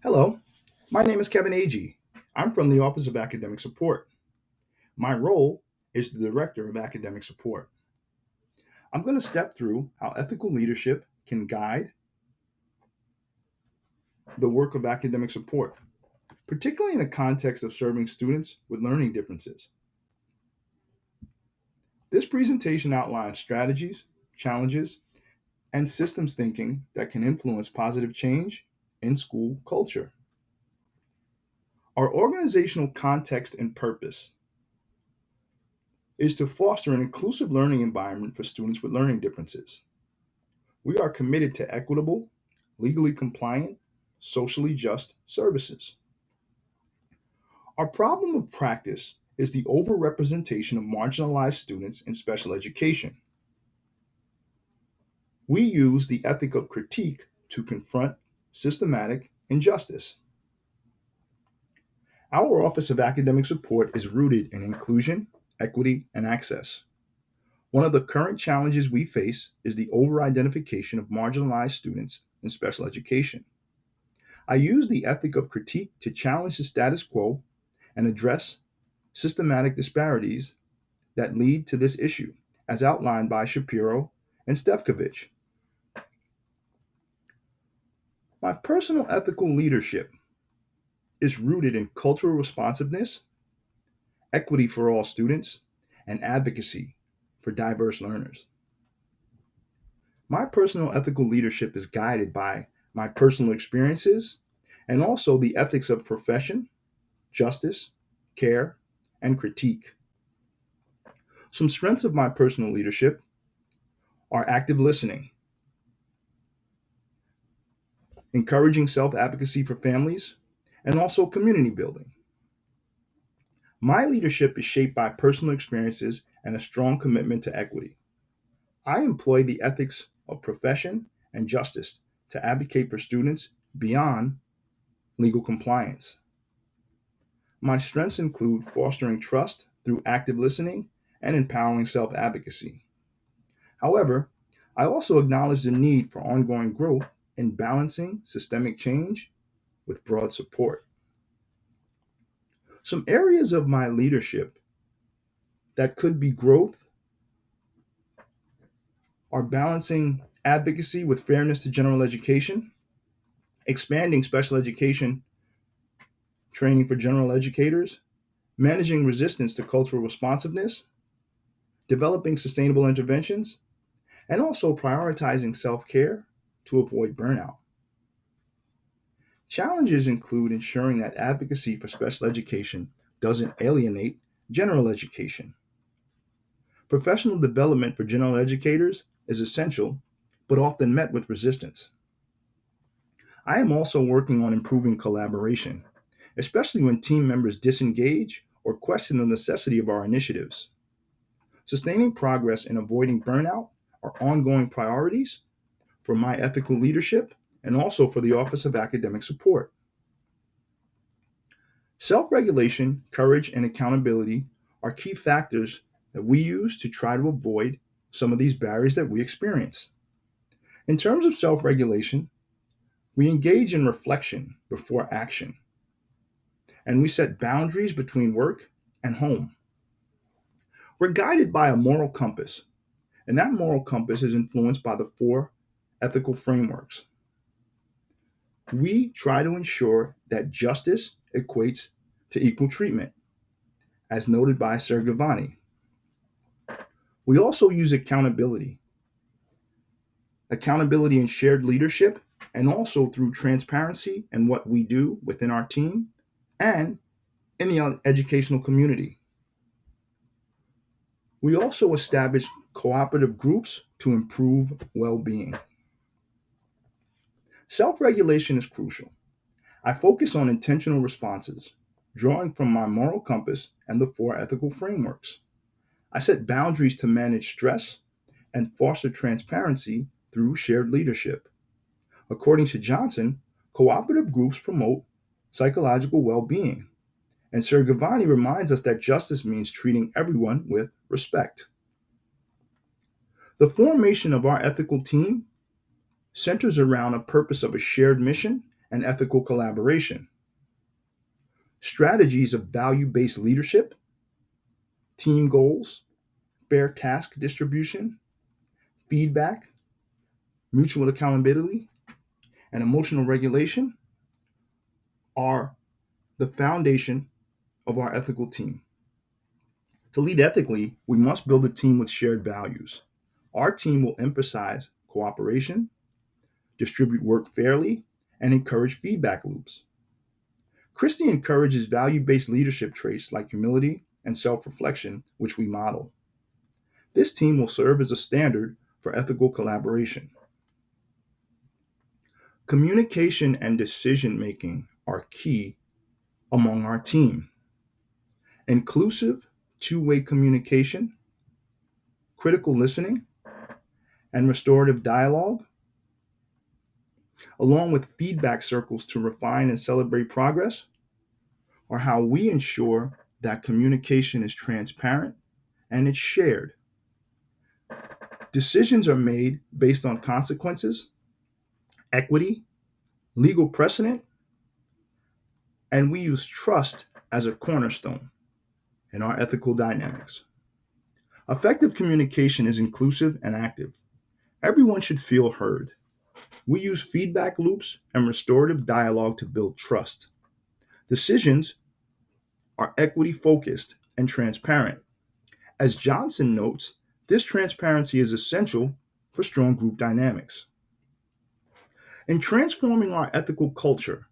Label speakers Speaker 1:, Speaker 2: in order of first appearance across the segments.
Speaker 1: Hello, my name is Kevin Agee. I'm from the Office of Academic Support. My role is the Director of Academic Support. I'm going to step through how ethical leadership can guide the work of academic support, particularly in the context of serving students with learning differences. This presentation outlines strategies, challenges, and systems thinking that can influence positive change in school culture. Our organizational context and purpose is to foster an inclusive learning environment for students with learning differences. We are committed to equitable, legally compliant, socially just services. Our problem of practice is the overrepresentation of marginalized students in special education. We use the ethic of critique to confront systematic injustice. Our Office of Academic Support is rooted in inclusion, equity, and access. One of the current challenges we face is the over-identification of marginalized students in special education. I use the ethic of critique to challenge the status quo and address systematic disparities that lead to this issue, as outlined by Shapiro and Stefkovich. My personal ethical leadership is rooted in cultural responsiveness, equity for all students, and advocacy for diverse learners. My personal ethical leadership is guided by my personal experiences and also the ethics of profession, justice, care, and critique. Some strengths of my personal leadership are active listening, encouraging self advocacy for families, and also community building. My leadership is shaped by personal experiences and a strong commitment to equity. I employ the ethics of profession and justice to advocate for students beyond legal compliance. My strengths include fostering trust through active listening and empowering self advocacy. However, I also acknowledge the need for ongoing growth in balancing systemic change with broad support. Some areas of my leadership that could be growth are balancing advocacy with fairness to general education, expanding special education training for general educators, managing resistance to cultural responsiveness, developing sustainable interventions, and also prioritizing self care to avoid burnout. Challenges include ensuring that advocacy for special education doesn't alienate general education. Professional development for general educators is essential, but often met with resistance. I am also working on improving collaboration, especially when team members disengage or question the necessity of our initiatives. Sustaining progress and avoiding burnout are ongoing priorities for my ethical leadership and also for the Office of Academic Support. Self regulation, courage, and accountability are key factors that we use to try to avoid some of these barriers that we experience. In terms of self regulation, we engage in reflection before action, and we set boundaries between work and home. We're guided by a moral compass, and that moral compass is influenced by the four ethical frameworks. We try to ensure that justice equates to equal treatment, as noted by Sir Gavani. We also use accountability and shared leadership, and also through transparency in what we do within our team and in the educational community. We also establish cooperative groups to improve well being. Self regulation is crucial. I focus on intentional responses, drawing from my moral compass and the four ethical frameworks. I set boundaries to manage stress and foster transparency through shared leadership. According to Johnson, cooperative groups promote psychological well being. And Sir Gavani reminds us that justice means treating everyone with respect. The formation of our ethical team centers around a purpose of a shared mission and ethical collaboration, strategies of value based leadership, team goals, fair task distribution, feedback, mutual accountability, and emotional regulation are the foundation of our ethical team. To lead ethically, we must build a team with shared values. Our team will emphasize cooperation, distribute work fairly, and encourage feedback loops. Christie encourages value based leadership traits like humility and self reflection, which we model. This team will serve as a standard for ethical collaboration. Communication and decision making are key among our team. Inclusive, two-way communication, critical listening, and restorative dialogue, along with feedback circles to refine and celebrate progress, are how we ensure that communication is transparent and it's shared. Decisions are made based on consequences, equity, legal precedent, and we use trust as a cornerstone in our ethical dynamics. Effective communication is inclusive and active. Everyone should feel heard. We use feedback loops and restorative dialogue to build trust. Decisions are equity focused and transparent. As Johnson notes, this transparency is essential for strong group dynamics. In transforming our ethical culture,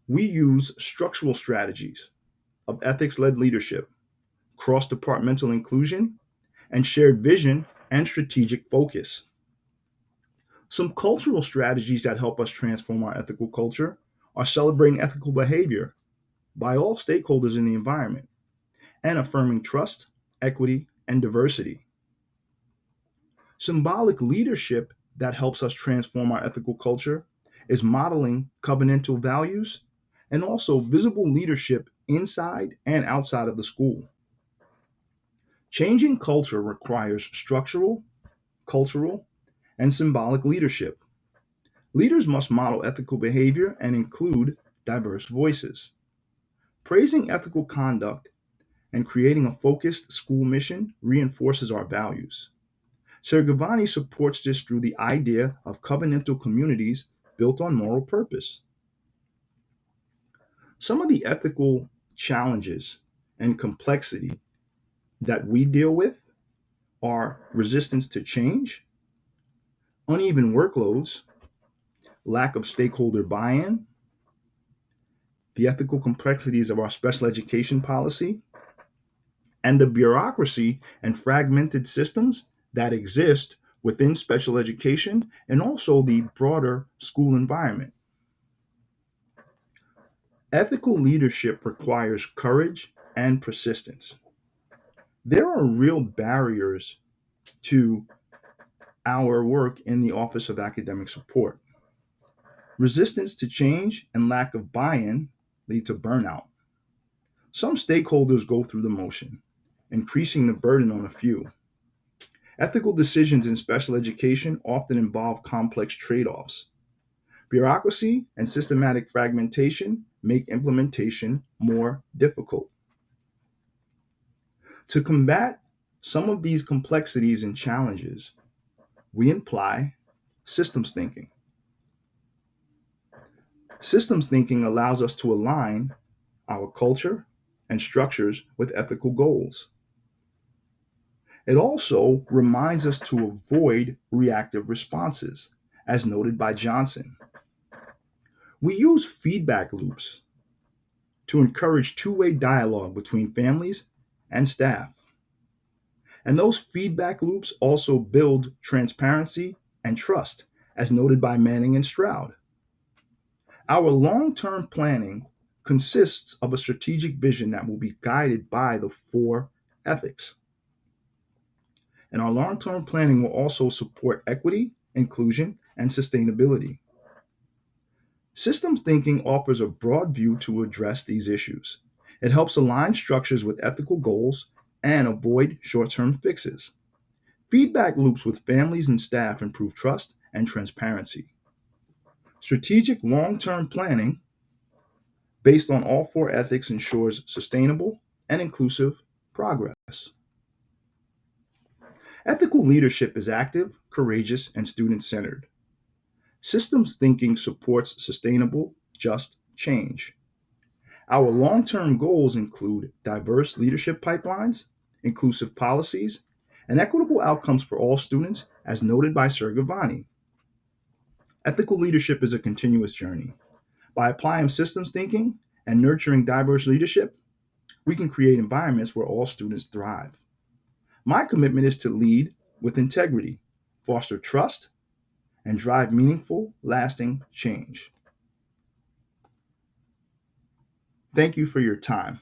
Speaker 1: we use structural strategies of ethics led leadership, cross departmental inclusion, and shared vision and strategic focus. Some cultural strategies that help us transform our ethical culture are celebrating ethical behavior by all stakeholders in the environment and affirming trust, equity, and diversity. Symbolic leadership that helps us transform our ethical culture is modeling covenantal values and also visible leadership inside and outside of the school. Changing culture requires structural, cultural, and symbolic leadership. Leaders must model ethical behavior and include diverse voices. Praising ethical conduct and creating a focused school mission reinforces our values. Sergavani supports this through the idea of covenantal communities built on moral purpose. Some of the ethical challenges and complexity that we deal with are resistance to change, uneven workloads, lack of stakeholder buy in, the ethical complexities of our special education policy, and the bureaucracy and fragmented systems that exist within special education and also the broader school environment. Ethical leadership requires courage and persistence. There are real barriers to our work in the Office of Academic Support. Resistance to change and lack of buy in lead to burnout. Some stakeholders go through the motion, increasing the burden on a few. Ethical decisions in special education often involve complex trade offs. Bureaucracy and systematic fragmentation make implementation more difficult. To combat some of these complexities and challenges, we apply systems thinking. Systems thinking allows us to align our culture and structures with ethical goals. It also reminds us to avoid reactive responses, as noted by Johnson. We use feedback loops to encourage two-way dialogue between families and staff. And those feedback loops also build transparency and trust, as noted by Manning and Stroud. Our long term planning consists of a strategic vision that will be guided by the four ethics. And our long term planning will also support equity, inclusion, and sustainability. Systems thinking offers a broad view to address these issues. It helps align structures with ethical goals and avoid short term fixes. Feedback loops with families and staff improve trust and transparency. Strategic long term planning based on all four ethics ensures sustainable and inclusive progress. Ethical leadership is active, courageous, and student centered. Systems thinking supports sustainable, just change. Our long term goals include diverse leadership pipelines, inclusive policies, and equitable outcomes for all students, as noted by Sir Gavani. Ethical leadership is a continuous journey. By applying systems thinking and nurturing diverse leadership, we can create environments where all students thrive. My commitment is to lead with integrity, foster trust, and drive meaningful, lasting change. Thank you for your time.